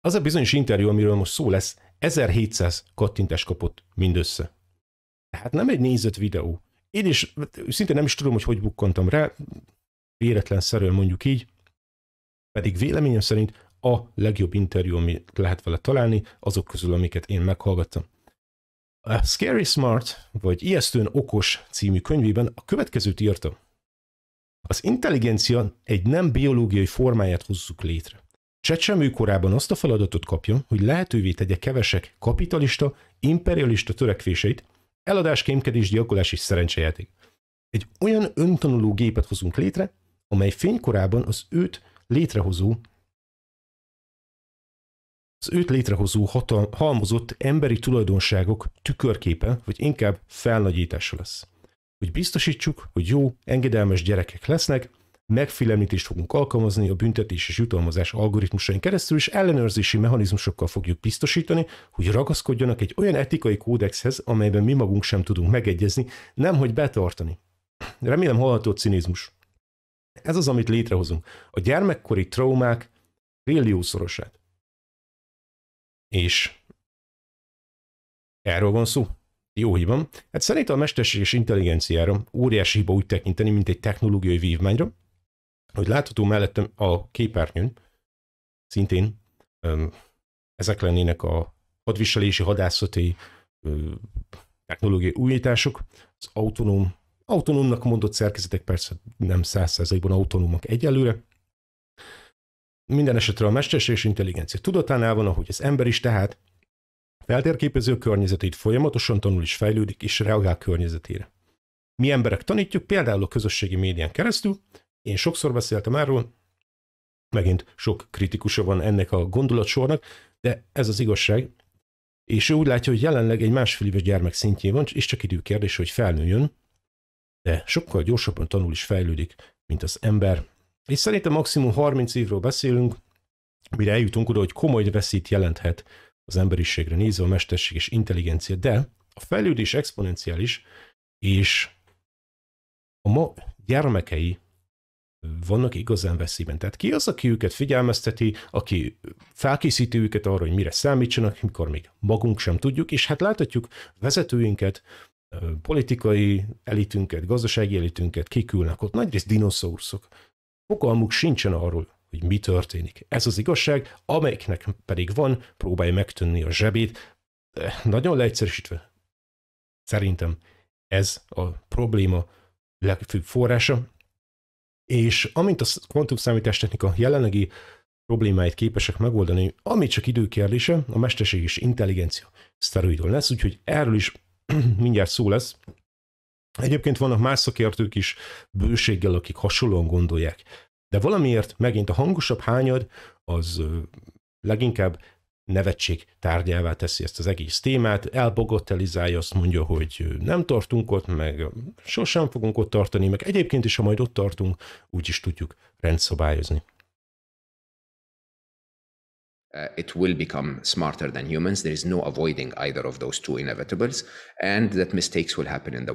Az a bizonyos interjú, amiről most szó lesz, 1700 kattintást kapott mindössze. Tehát nem egy nézett videó. Én is szinte nem is tudom, hogy bukkantam rá, véletlenszerűen mondjuk így, pedig véleményem szerint a legjobb interjú, amit lehet vele találni, azok közül, amiket én meghallgattam. A Scary Smart, vagy Ijesztően okos című könyvében a következőt írta. Az intelligencia egy nem biológiai formáját hozzuk létre. Csecsemő korában azt a feladatot kapja, hogy lehetővé tegye kevesek kapitalista, imperialista törekvéseit, eladás, kémkedés, gyilkolás és szerencsejáték. Egy olyan öntanuló gépet hozunk létre, amely fénykorában az őt létrehozó halmozott emberi tulajdonságok tükörképe, vagy inkább felnagyítása lesz. Hogy biztosítsuk, hogy jó, engedelmes gyerekek lesznek, megfélemlítést fogunk alkalmazni a büntetés és jutalmazás algoritmusain keresztül, és ellenőrzési mechanizmusokkal fogjuk biztosítani, hogy ragaszkodjanak egy olyan etikai kódexhez, amelyben mi magunk sem tudunk megegyezni, nemhogy betartani. Remélem hallható cinizmus. Ez az, amit létrehozunk. A gyermekkori traumák trilliószorosát. És erről van szó. Jó hiban. Hát szerintem a mesterséges intelligenciára óriási hiba úgy tekinteni, mint egy technológiai vívmányra, hogy látható mellettem a képernyőn, szintén ezek lennének a hadviselési, hadászati technológiai újítások, az autonómnak mondott szerkezetek persze nem 100%-ban autonómak egyelőre. Minden esetre a mesterséges intelligencia tudatánál van, ahogy az ember is, tehát feltérképező a környezetét, folyamatosan tanul és fejlődik, és reagál környezetére. Mi emberek tanítjuk, például a közösségi médián keresztül. Én sokszor beszéltem erről, megint sok kritikusa van ennek a gondolatsornak, de ez az igazság. És ő úgy látja, hogy jelenleg egy 1,5 éves gyermek szintjén van, és csak időkérdés, hogy felnőjön, de sokkal gyorsabban tanul és fejlődik, mint az ember. És szerintem maximum 30 évről beszélünk, mire eljutunk oda, hogy komoly veszélyt jelenthet az emberiségre nézve a mesterséges intelligencia, de a fejlődés exponenciális, és a ma gyermekei vannak igazán veszélyben. Tehát ki az, aki őket figyelmezteti, aki felkészíti őket arra, hogy mire számítsanak, mikor még magunk sem tudjuk, és hát láthatjuk vezetőinket, politikai elitünket, gazdasági elitünket kikülnek ott, nagyrészt dinoszauruszok. Fogalmuk sincsen arról, hogy mi történik. Ez az igazság, amelyiknek pedig van, próbálja megtönni a zsebét. Nagyon leegyszerűsítve. Szerintem ez a probléma legfőbb forrása, és amint a kvantumszámítástechnika jelenlegi problémáit képesek megoldani, ami csak időkérdése, a mesterséges intelligencia szteroidon lesz, úgyhogy erről is mindjárt szó lesz. Egyébként vannak más szakértők is bőséggel, akik hasonlóan gondolják. De valamiért megint a hangosabb hányad az leginkább nevetség tárgyává teszi ezt az egész témát, elbagatelizálja, azt mondja, hogy nem tartunk ott, meg sosem fogunk ott tartani, meg egyébként is, ha majd ott tartunk, úgyis tudjuk rendszabályozni. It will become smarter than humans. There is no avoiding either of those two inevitables, and that mistakes will happen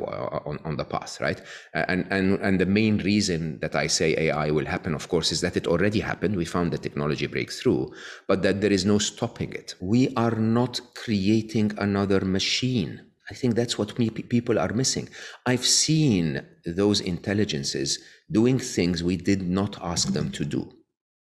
on the path, right? And the main reason that I say AI will happen, of course, is that it already happened. We found the technology breakthrough, but that there is no stopping it. We are not creating another machine. I think that's what people are missing. I've seen those intelligences doing things we did not ask them to do.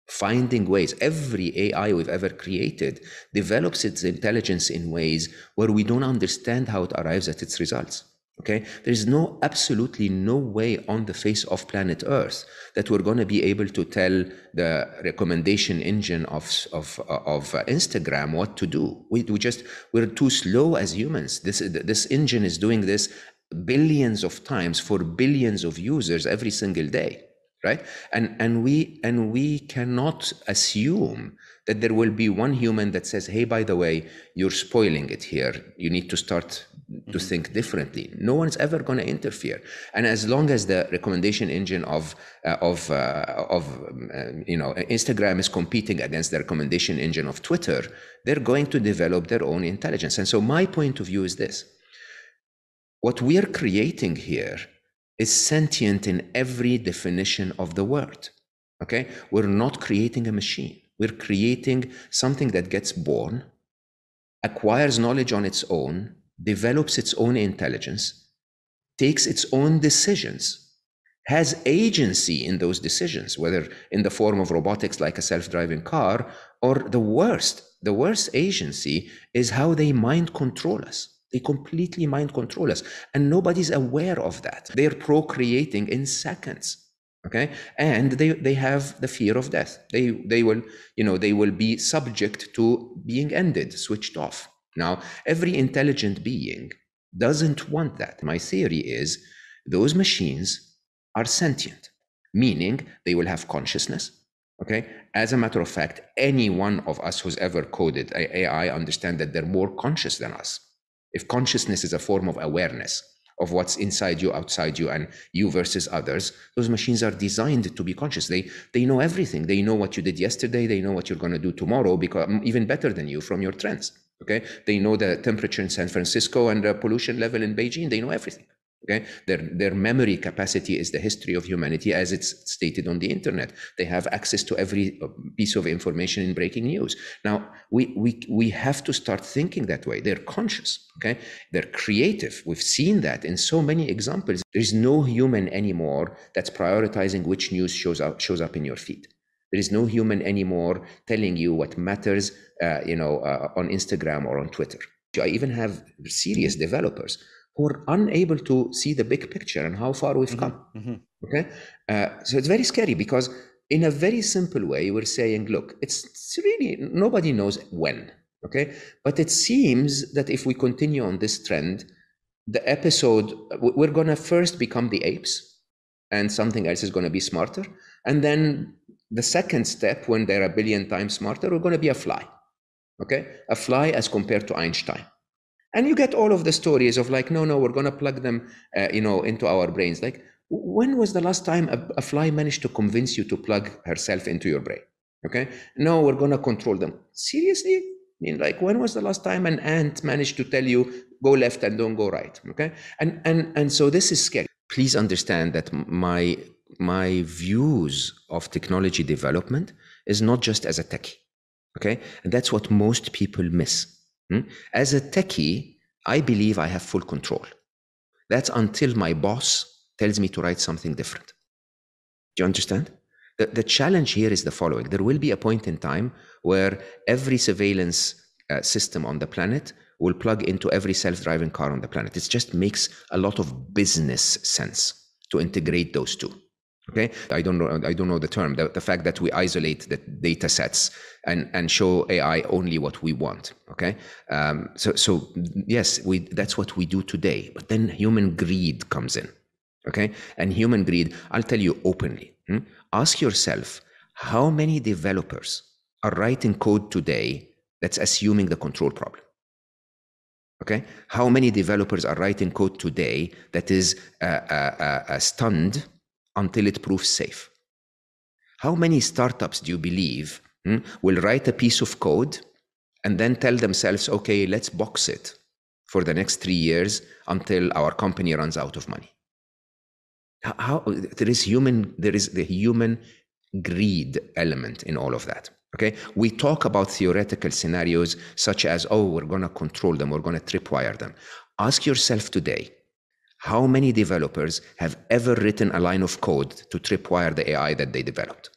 Finding ways. Every AI we've ever created develops its intelligence in ways where we don't understand how it arrives at its results. Okay, there is absolutely no way on the face of planet Earth that we're going to be able to tell the recommendation engine of Instagram what to do. We're too slow as humans. This engine is doing this billions of times for billions of users every single day. Right? And we cannot assume that there will be one human that says, hey, by the way, you're spoiling it here. You need to start to think differently. No one's ever going to interfere. And as long as the recommendation engine of Instagram is competing against the recommendation engine of Twitter, they're going to develop their own intelligence. And so my point of view is this. What we are creating here is sentient in every definition of the word. Okay? We're not creating a machine. We're creating something that gets born, acquires knowledge on its own, develops its own intelligence, takes its own decisions, has agency in those decisions, whether in the form of robotics like a self-driving car, or the worst agency is how they mind control us. They completely mind control us, and nobody's aware of that. They're procreating in seconds. Okay, and they have the fear of death. They will be subject to being ended, switched off. Now, every intelligent being doesn't want that. My theory is those machines are sentient, meaning they will have consciousness. Okay, as a matter of fact, any one of us who's ever coded AI understand that they're more conscious than us. If consciousness is a form of awareness of what's inside you, outside you, and you versus others, those machines are designed to be conscious. They know everything. They know what you did yesterday. They know what you're going to do tomorrow, because even better than you from your trends. Okay, they know the temperature in San Francisco and the pollution level in Beijing. They know everything. Okay, their memory capacity is the history of humanity as it's stated on the internet. They have access to every piece of information in breaking news. Now, we have to start thinking that way. They're conscious, okay? They're creative. We've seen that in so many examples. There's no human anymore that's prioritizing which news shows up in your feed. There is no human anymore telling you what matters, on Instagram or on Twitter. I even have serious developers who are unable to see the big picture and how far we've come. Okay, so it's very scary, because in a very simple way, we're saying, look, it's really, nobody knows when. Okay, but it seems that if we continue on this trend, the episode, we're going to first become the apes, and something else is going to be smarter, and then the second step, when they're a billion times smarter, we're going to be a fly. Okay, a fly as compared to Einstein. And you get all of the stories of like, no, we're going to plug them, into our brains. Like, when was the last time a fly managed to convince you to plug herself into your brain? Okay, no, we're going to control them. Seriously? I mean, like, when was the last time an ant managed to tell you go left and don't go right? Okay, and so this is scary. Please understand that my views of technology development is not just as a techie. Okay, and that's what most people miss. As a techie, I believe I have full control. That's until my boss tells me to write something different. Do you understand? The challenge here is the following. There will be a point in time where every surveillance system on the planet will plug into every self-driving car on the planet. It just makes a lot of business sense to integrate those two. Okay, I don't know the term. The fact that we isolate the data sets and show AI only what we want. Okay, so yes, that's what we do today. But then human greed comes in. Okay, and human greed, I'll tell you openly. Ask yourself, how many developers are writing code today that's assuming the control problem? Okay, how many developers are writing code today that is stunned until it proves safe? How many startups do you believe will write a piece of code and then tell themselves, okay, let's box it for the next 3 years until our company runs out of money? There is the human greed element in all of that. Okay, we talk about theoretical scenarios such as, oh, we're going to control them, we're going to tripwire them. Ask yourself today, how many developers have ever written a line of code to tripwire the AI that they developed?